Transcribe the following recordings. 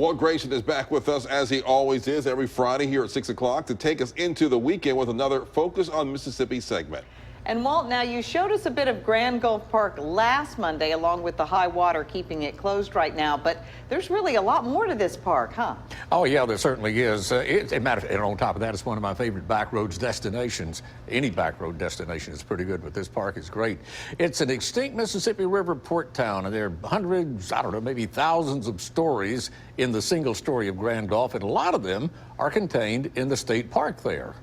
Walt Grayson is back with us as he always is every Friday here at 6 o'clock to take us into the weekend with another Focus on Mississippi segment. And Walt, now you showed us a bit of Grand Gulf Park last Monday along with the high water keeping it closed right now, but there's really a lot more to this park, huh? Oh yeah, there certainly is. And on top of that, it's one of my favorite backroads destinations. Any backroad destination is pretty good, but this park is great. It's an extinct Mississippi River port town, and there are hundreds, I don't know, maybe thousands of stories in the single story of Grand Gulf, and a lot of them are contained in the state park there.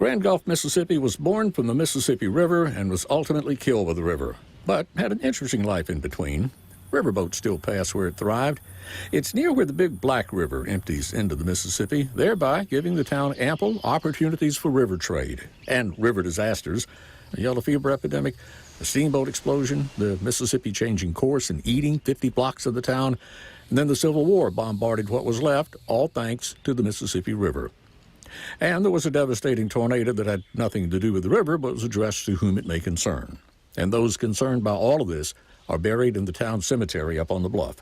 Grand Gulf, Mississippi was born from the Mississippi River and was ultimately killed by the river, but had an interesting life in between. Riverboats still pass where it thrived. It's near where the Big Black River empties into the Mississippi, thereby giving the town ample opportunities for river trade and river disasters. A yellow fever epidemic, a steamboat explosion, the Mississippi changing course and eating 50 blocks of the town, and then the Civil War bombarded what was left, all thanks to the Mississippi River. And there was a devastating tornado that had nothing to do with the river, but was addressed to whom it may concern. And those concerned by all of this are buried in the town cemetery up on the bluff.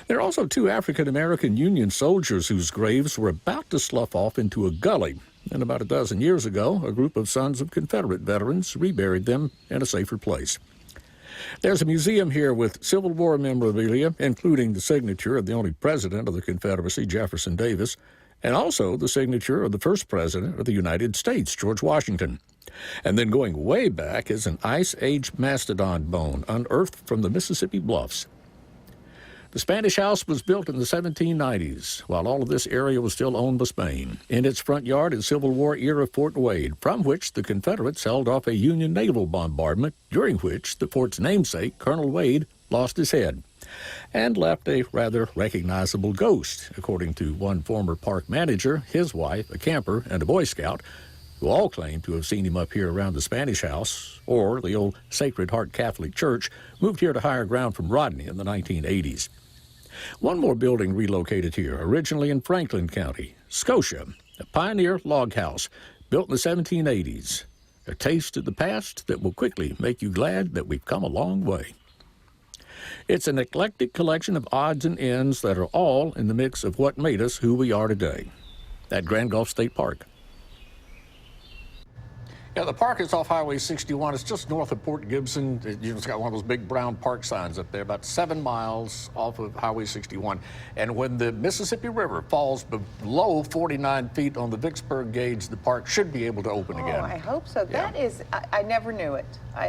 There are also two African-American Union soldiers whose graves were about to slough off into a gully. And about a dozen years ago, a group of sons of Confederate veterans reburied them in a safer place. There's a museum here with Civil War memorabilia, including the signature of the only president of the Confederacy, Jefferson Davis, and also the signature of the first president of the United States, George Washington. And then going way back is an Ice Age mastodon bone unearthed from the Mississippi bluffs. The Spanish house was built in the 1790s, while all of this area was still owned by Spain. In its front yard is Civil War-era Fort Wade, from which the Confederates held off a Union naval bombardment, during which the fort's namesake, Colonel Wade, lost his head and left a rather recognizable ghost, according to one former park manager, his wife, a camper, and a Boy Scout, who all claim to have seen him up here around the Spanish house, or the old Sacred Heart Catholic Church, moved here to higher ground from Rodney in the 1980s. One more building relocated here, originally in Franklin County, Scotia, a pioneer log house built in the 1780s, a taste of the past that will quickly make you glad that we've come a long way. It's an eclectic collection of odds and ends that are all in the mix of what made us who we are today at Grand Gulf State Park. Yeah, the park is off Highway 61. It's just north of Port Gibson. It's got one of those big brown park signs up there, about 7 miles off of Highway 61. And when the Mississippi River falls below 49 feet on the Vicksburg gauge, the park should be able to open again. Oh, I hope so. Yeah. That is, I never knew it.